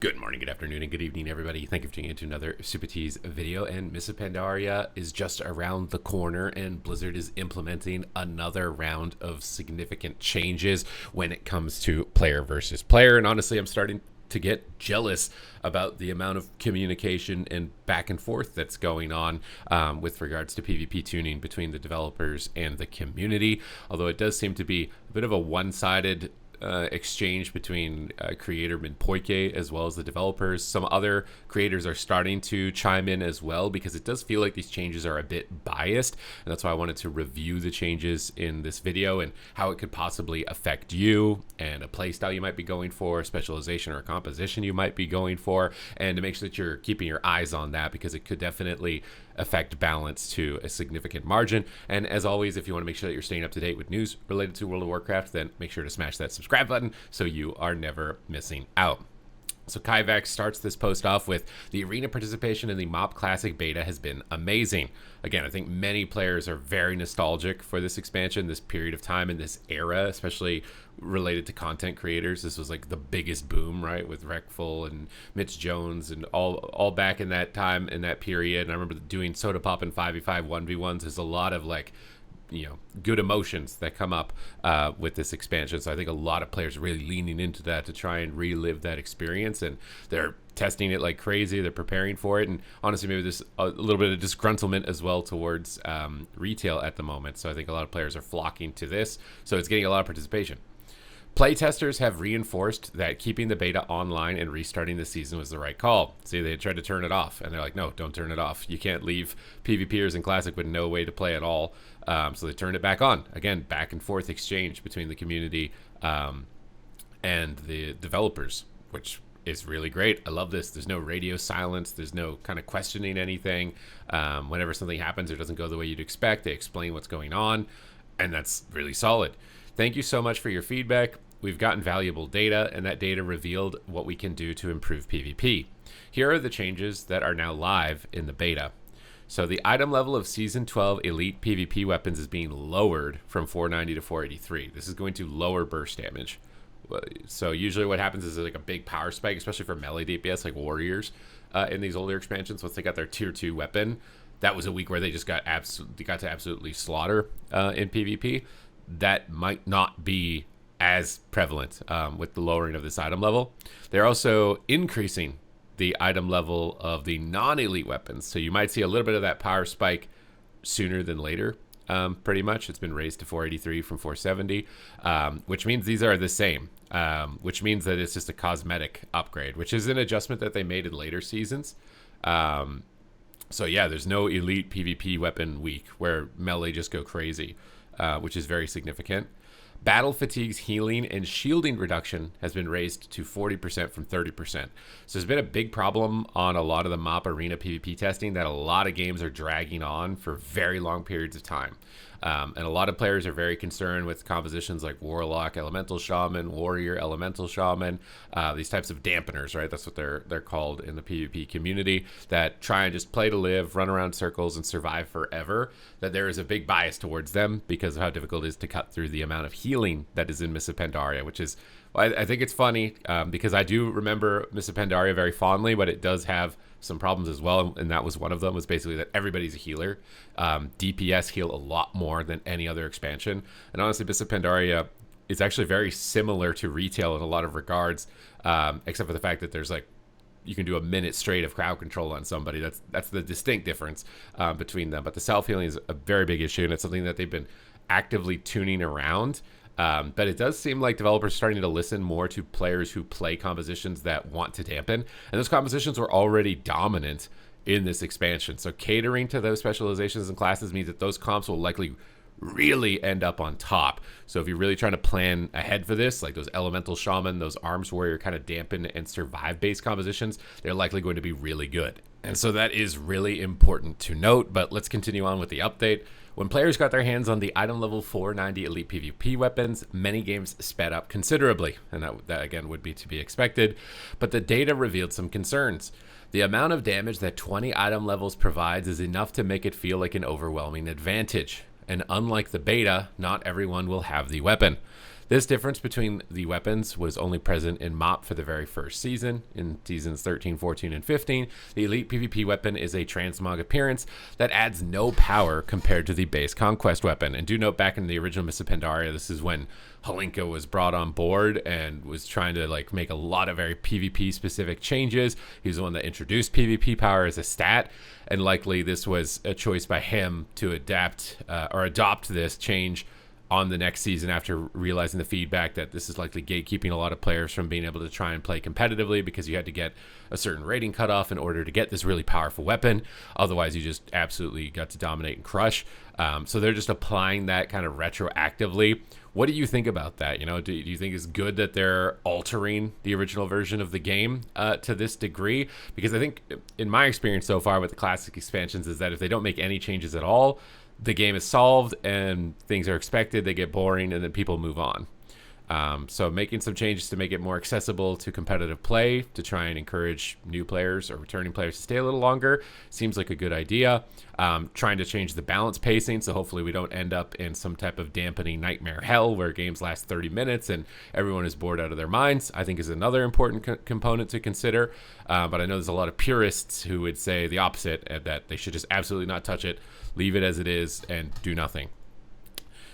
Good morning, good afternoon, and good evening, everybody. Thank you for tuning into another Supatease video. And Mists of Pandaria is just around the corner, and Blizzard is implementing another round of significant changes when it comes to player versus player. And honestly, I'm starting to get jealous about the amount of communication and back and forth that's going on with regards to PvP tuning between the developers and the community. Although it does seem to be a bit of a one-sided exchange between creator Minpoike as well as the developers. Some other creators are starting to chime in as well, because it does feel like these changes are a bit biased, and that's why I wanted to review the changes in this video and how it could possibly affect you and a playstyle you might be going for, specialization or composition you might be going for, and to make sure that you're keeping your eyes on that, because it could definitely affect balance to a significant margin. And as always, if you want to make sure that you're staying up to date with news related to World of Warcraft, then make sure to smash that subscribe button so you are never missing out. So Kaivax starts this post off with, the arena participation in the MOP Classic Beta has been amazing. Again, I think many players are very nostalgic for this expansion, this period of time, and this era, especially related to content creators. This was like the biggest boom, right, with Reckful and Mitch Jones and all back in that time, in that period. And I remember doing Soda Pop and 5v5 1v1s. There's a lot of like, you know, good emotions that come up with this expansion. So I think a lot of players are really leaning into that to try and relive that experience, and they're testing it like crazy. They're preparing for it, and honestly, maybe there's a little bit of disgruntlement as well towards retail at the moment. So I think a lot of players are flocking to this, so it's getting a lot of participation. Playtesters have reinforced that keeping the beta online and restarting the season was the right call. See, they tried to turn it off, and they're like, no, don't turn it off. You can't leave PvPers in Classic with no way to play at all. So they turned it back on. Again, back and forth exchange between the community and the developers, which is really great. I love this. There's no radio silence. There's no kind of questioning anything. Whenever something happens or doesn't go the way you'd expect, they explain what's going on, and that's really solid. Thank you so much for your feedback. We've gotten valuable data, and that data revealed what we can do to improve PvP. Here are the changes that are now live in the beta. So the item level of Season 12 Elite PvP weapons is being lowered from 490 to 483. This is going to lower burst damage. So usually what happens is like a big power spike, especially for melee DPS like warriors in these older expansions. Once they got their tier 2 weapon, that was a week where they just got to absolutely slaughter in PvP. That might not be as prevalent with the lowering of this item level. They're also increasing the item level of the non-elite weapons, so you might see a little bit of that power spike sooner than later. Pretty much, it's been raised to 483 from 470, which means these are the same, which means that it's just a cosmetic upgrade, which is an adjustment that they made in later seasons. So yeah, there's no elite PvP weapon week where melee just go crazy, which is very significant. Battle fatigue's healing and shielding reduction has been raised to 40% from 30%. So there's been a big problem on a lot of the MOP arena PvP testing that a lot of games are dragging on for very long periods of time. And a lot of players are very concerned with compositions like Warlock, Elemental Shaman, Warrior, Elemental Shaman, these types of dampeners, right? That's what they're called in the PvP community, that try and just play to live, run around circles, and survive forever. That there is a big bias towards them because of how difficult it is to cut through the amount of healing that is in Mists of Pandaria, which is, I think it's funny because I do remember Mists of Pandaria very fondly, but it does have some problems as well, and that was one of them, was basically that everybody's a healer. DPS heal a lot more than any other expansion, and honestly, Mists of Pandaria is actually very similar to retail in a lot of regards, except for the fact that there's like, you can do a minute straight of crowd control on somebody. That's the distinct difference between them. But the self-healing is a very big issue, and it's something that they've been actively tuning around. But it does seem like developers are starting to listen more to players who play compositions that want to dampen. And those compositions were already dominant in this expansion. So catering to those specializations and classes means that those comps will likely really end up on top. So if you're really trying to plan ahead for this, like those Elemental Shaman, those Arms Warrior kind of dampen and survive based compositions, they're likely going to be really good. And so that is really important to note, but let's continue on with the update. When players got their hands on the item level 490 elite PvP weapons, many games sped up considerably, and that again would be to be expected, but the data revealed some concerns. The amount of damage that 20 item levels provides is enough to make it feel like an overwhelming advantage. And unlike the beta, not everyone will have the weapon. This difference between the weapons was only present in MOP for the very first season. In seasons 13, 14, and 15, the elite PvP weapon is a transmog appearance that adds no power compared to the base conquest weapon. And do note, back in the original Mists of Pandaria, this is when Holinka was brought on board and was trying to like make a lot of very PvP specific changes. He was the one that introduced PvP power as a stat, and likely this was a choice by him to adapt or adopt this change on the next season after realizing the feedback that this is likely gatekeeping a lot of players from being able to try and play competitively, because you had to get a certain rating cutoff in order to get this really powerful weapon. Otherwise, you just absolutely got to dominate and crush. So they're just applying that kind of retroactively. What do you think about that? You know, do you think it's good that they're altering the original version of the game to this degree? Because I think, in my experience so far with the classic expansions, is that if they don't make any changes at all, the game is solved and things are expected, they get boring, and then people move on. So making some changes to make it more accessible to competitive play, to try and encourage new players or returning players to stay a little longer, seems like a good idea. Trying to change the balance pacing, so hopefully we don't end up in some type of dampening nightmare hell where games last 30 minutes and everyone is bored out of their minds, I think is another important component to consider. But I know there's a lot of purists who would say the opposite, that they should just absolutely not touch it, leave it as it is, and do nothing.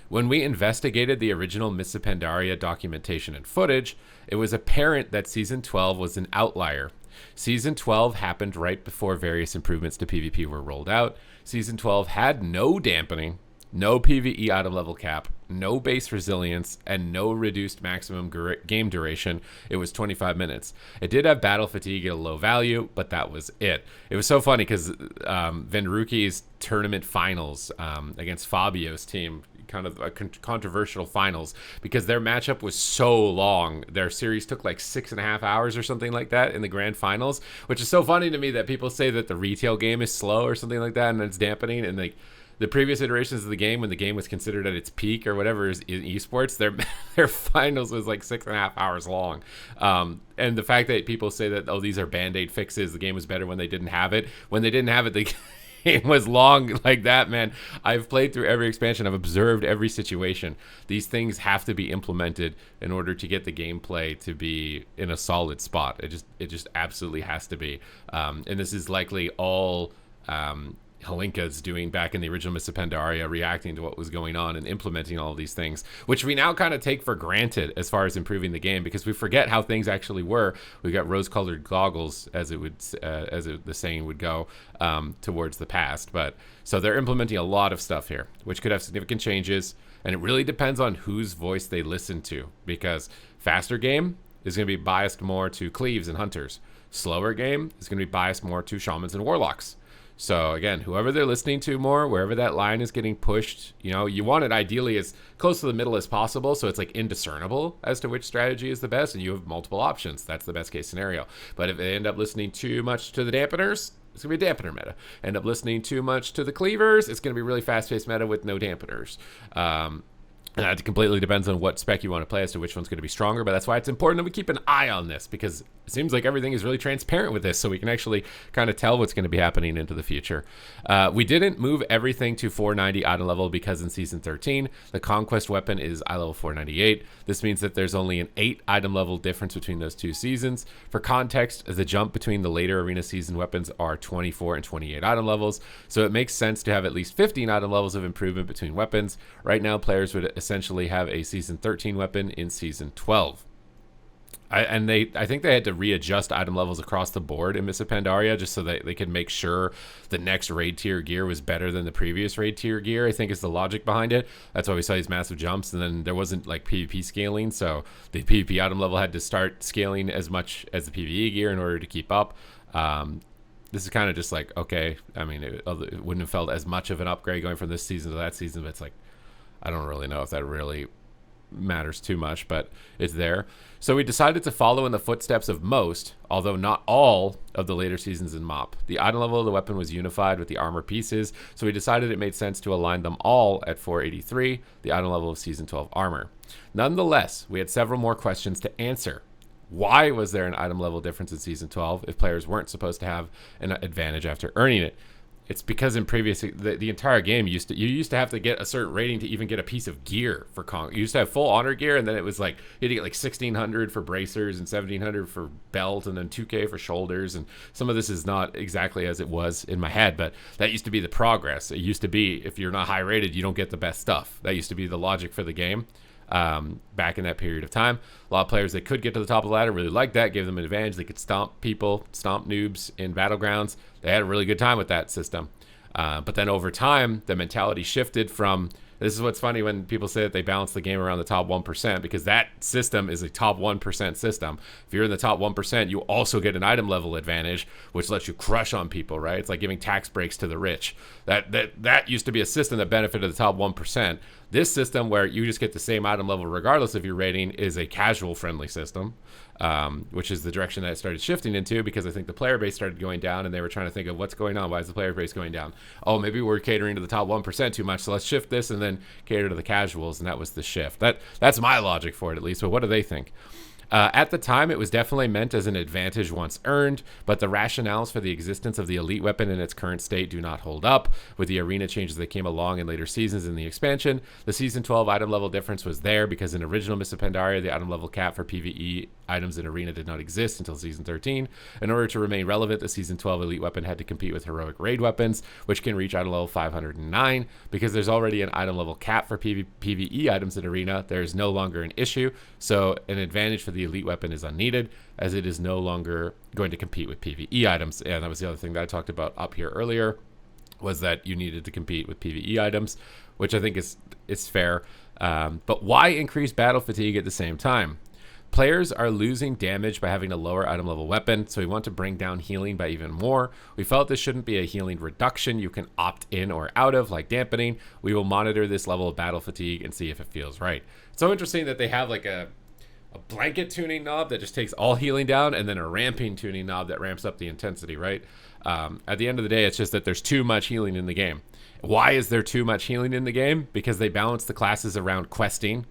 When we investigated the original Mists of Pandaria documentation and footage, it was apparent that Season 12 was an outlier. Season 12 happened right before various improvements to PvP were rolled out. Season 12 had no dampening, no PvE item level cap, no base resilience, and no reduced maximum game duration. It was 25 minutes. It did have battle fatigue at a low value, but that was it. It was so funny because Venruki's tournament finals against Fabio's team, kind of a controversial finals, because their matchup was so long. Their series took like 6.5 hours or something like that in the grand finals, which is so funny to me that people say that the retail game is slow or something like that and it's dampening, and like the previous iterations of the game, when the game was considered at its peak or whatever is in esports, their finals was like 6.5 hours long. And the fact that people say that, oh, these are band-aid fixes, the game was better when they didn't have it. When they didn't have it, the game was long like that, man. I've played through every expansion. I've observed every situation. These things have to be implemented in order to get the gameplay to be in a solid spot. It just absolutely has to be. And this is likely all Holinka's doing back in the original Mists of Pandaria, reacting to what was going on and implementing all of these things, which we now kind of take for granted as far as improving the game, because we forget how things actually were. We got rose-colored goggles, as the saying would go, towards the past. But so they're implementing a lot of stuff here, which could have significant changes, and it really depends on whose voice they listen to, because faster game is going to be biased more to cleaves and hunters. Slower game is going to be biased more to shamans and warlocks. So again, whoever they're listening to more, wherever that line is getting pushed, you know, you want it ideally as close to the middle as possible, so it's like indiscernible as to which strategy is the best, and you have multiple options. That's the best case scenario. But if they end up listening too much to the dampeners, it's going to be a dampener meta. End up listening too much to the cleavers, it's going to be really fast-paced meta with no dampeners. And it completely depends on what spec you want to play as to which one's going to be stronger, but that's why it's important that we keep an eye on this, because it seems like everything is really transparent with this, so we can actually kind of tell what's going to be happening into the future. We didn't move everything to 490 item level because in Season 13, the Conquest weapon is eye level 498. This means that there's only an 8 item level difference between those two seasons. For context, the jump between the later Arena Season weapons are 24 and 28 item levels, so it makes sense to have at least 15 item levels of improvement between weapons. Right now, players would essentially have a Season 13 weapon in Season 12. I think they had to readjust item levels across the board in Mists of Pandaria just so that they could make sure the next raid tier gear was better than the previous raid tier gear, I think is the logic behind it. That's why we saw these massive jumps, and then there wasn't like PvP scaling, so the PvP item level had to start scaling as much as the PvE gear in order to keep up. This is kind of just like, okay, I mean, it wouldn't have felt as much of an upgrade going from this season to that season, but it's like, I don't really know if that really matters too much, but it's there. So we decided to follow in the footsteps of most, although not all, of the later seasons in MOP. The item level of the weapon was unified with the armor pieces, so we decided it made sense to align them all at 483, the item level of Season 12 armor. Nonetheless, we had several more questions to answer. Why was there an item level difference in Season 12 if players weren't supposed to have an advantage after earning it? It's because in previous the entire game you used to have to get a certain rating to even get a piece of gear for Kong. You used to have full honor gear, and then it was like you had to get like 1600 for bracers and 1700 for belt, and then 2K for shoulders. And some of this is not exactly as it was in my head, but that used to be the progress. It used to be if you're not high rated, you don't get the best stuff. That used to be the logic for the game. Back in that period of time, a lot of players that could get to the top of the ladder really liked that, gave them an advantage. They could stomp people, stomp noobs in battlegrounds. They had a really good time with that system. But then over time, the mentality shifted from, this is what's funny when people say that they balance the game around the top 1%, because that system is a top 1% system. If you're in the top 1%, you also get an item level advantage, which lets you crush on people, right? It's like giving tax breaks to the rich. That used to be a system that benefited the top 1%. This system, where you just get the same item level regardless of your rating, is a casual friendly system, which is the direction that it started shifting into, because I think the player base started going down, and they were trying to think of what's going on. Why is the player base going down? Oh, maybe we're catering to the top 1% too much, so let's shift this and then cater to the casuals. And that was the shift. That's my logic for it, at least. But what do they think? At the time, it was definitely meant as an advantage once earned, but the rationales for the existence of the elite weapon in its current state do not hold up. With the arena changes that came along in later seasons in the expansion, the Season 12 item level difference was there, because in original Mists of Pandaria, the item level cap for PvE items in arena did not exist until Season 13. In order to remain relevant, the Season 12 elite weapon had to compete with heroic raid weapons, which can reach item level 509. Because there's already an item level cap for PvE items in arena, there is no longer an issue, so an advantage for the elite weapon is unneeded, as it is no longer going to compete with PvE items. And that was the other thing that I talked about up here earlier, was that you needed to compete with PvE items, which I think is fair. But why increase battle fatigue at the same time? Players are losing damage by having a lower item level weapon, so we want to bring down healing by even more. We felt this shouldn't be a healing reduction you can opt in or out of, like dampening. We will monitor this level of battle fatigue and see if it feels right. It's so interesting that they have like a blanket tuning knob that just takes all healing down, and then a ramping tuning knob that ramps up the intensity, right? At the end of the day, it's just that there's too much healing in the game. Why is there too much healing in the game? Because they balanced the classes around questing,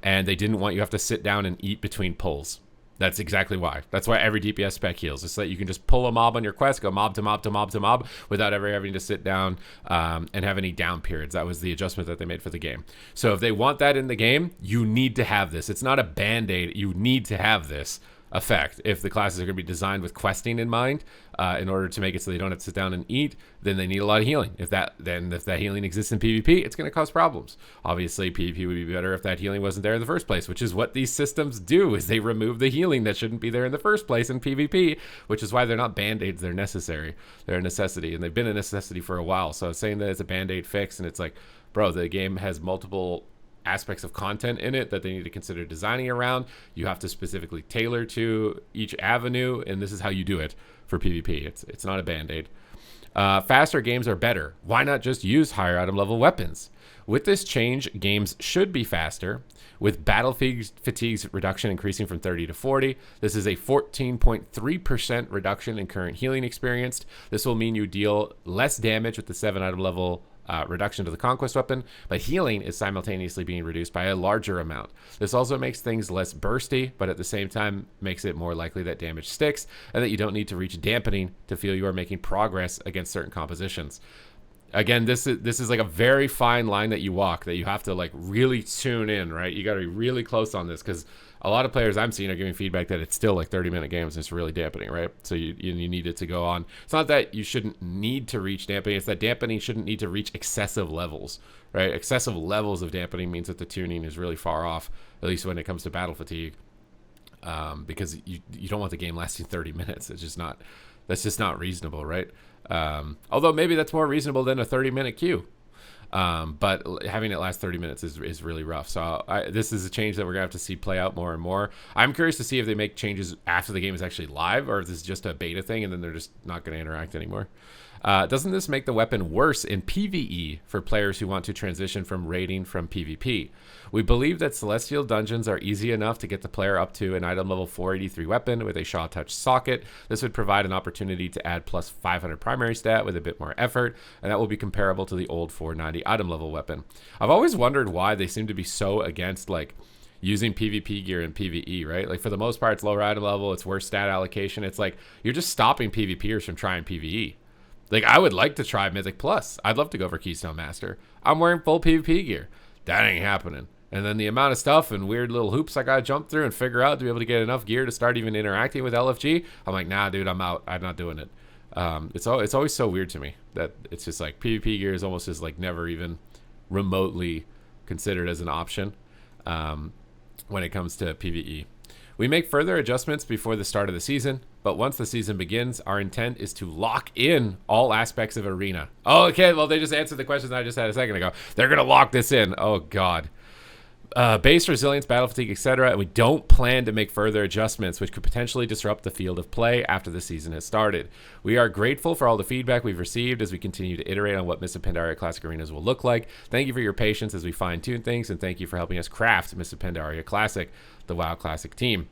and they didn't want you to have to sit down and eat between pulls. That's exactly why. That's why every DPS spec heals. It's so that you can just pull a mob on your quest, go mob to mob to mob to mob, without ever having to sit down and have any down periods. That was the adjustment that they made for the game. So if they want that in the game, you need to have this. It's not a band-aid. You need to have this effect. If the classes are going to be designed with questing in mind, in order to make it so they don't have to sit down and eat, then they need a lot of healing. If that healing exists in PvP, it's going to cause problems. Obviously, PvP would be better if that healing wasn't there in the first place, which is what these systems do, is they remove the healing that shouldn't be there in the first place in PvP, which is why they're not band-aids, they're necessary. They're a necessity, and they've been a necessity for a while. So saying that it's a band-aid fix, and it's like, bro, the game has multiple aspects of content in it that they need to consider designing around. You have to specifically tailor to each avenue, and this is how you do it for PvP. It's not a band-aid. Faster games are better. Why not just use higher item level weapons? With this change, games should be faster, with battle fatigue's reduction increasing from 30 to 40. This is a 14.3% reduction in current healing experienced. This will mean you deal less damage with the 7 item level reduction to the conquest weapon, but healing is simultaneously being reduced by a larger amount. This also makes things less bursty, but at the same time makes it more likely that damage sticks, and that you don't need to reach dampening to feel you are making progress against certain compositions. Again, this is like a very fine line that you walk, that you have to like really tune in, right? You got to be really close on this, because a lot of players I'm seeing are giving feedback that it's still like 30-minute games and it's really dampening, right? So you need it to go on. It's not that you shouldn't need to reach dampening, it's that dampening shouldn't need to reach excessive levels, right? Excessive levels of dampening means that the tuning is really far off, at least when it comes to battle fatigue, because you don't want the game lasting 30 minutes. That's just not reasonable, right? Although maybe that's more reasonable than a 30-minute queue. But having it last 30 minutes is really rough. So this is a change that we're gonna have to see play out more and more. I'm curious to see if they make changes after the game is actually live, or if this is just a beta thing and then they're just not going to interact anymore. Doesn't this make the weapon worse in PvE for players who want to transition from raiding from PvP? We believe that Celestial Dungeons are easy enough to get the player up to an item level 483 weapon with a Shaw Touch socket. This would provide an opportunity to add plus 500 primary stat with a bit more effort, and that will be comparable to the old 490 item level weapon. I've always wondered why they seem to be so against like using PvP gear in PvE, right? Like for the most part, it's lower item level, it's worse stat allocation. It's like you're just stopping PvPers from trying PvE. Like, I would like to try Mythic Plus. I'd love to go for Keystone Master. I'm wearing full PvP gear. That ain't happening. And then the amount of stuff and weird little hoops I gotta jump through and figure out to be able to get enough gear to start even interacting with LFG. I'm like, nah, dude, I'm out. I'm not doing it. It's always so weird to me that it's just like PvP gear is almost just like never even remotely considered as an option when it comes to PvE. We make further adjustments before the start of the season, but once the season begins, our intent is to lock in all aspects of Arena. Oh, okay, well, they just answered the questions I just had a second ago. They're going to lock this in. Oh, God. Base resilience, battle fatigue, etc. And we don't plan to make further adjustments, which could potentially disrupt the field of play after the season has started. We are grateful for all the feedback we've received as we continue to iterate on what Mists of Pandaria Classic Arenas will look like. Thank you for your patience as we fine-tune things, and thank you for helping us craft Mists of Pandaria Classic, the WoW Classic team.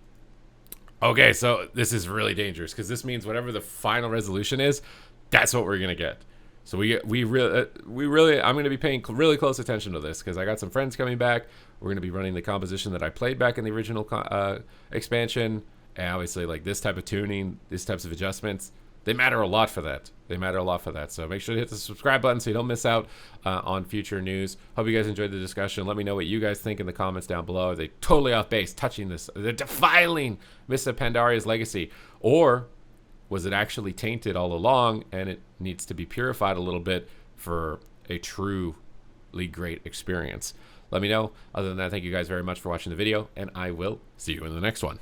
Okay, so this is really dangerous because this means whatever the final resolution is, that's what we're gonna get. So we really, I'm gonna be paying really close attention to this because I got some friends coming back. We're gonna be running the composition that I played back in the original expansion, and obviously like this type of tuning, these types of adjustments, they matter a lot for that. They matter a lot for that. So make sure to hit the subscribe button so you don't miss out on future news. Hope you guys enjoyed the discussion. Let me know what you guys think in the comments down below. Are they totally off base, touching this? They're defiling Mists of Pandaria's legacy, or was it actually tainted all along and it needs to be purified a little bit for a truly great experience? Let me know. Other than that, thank you guys very much for watching the video, and I will see you in the next one.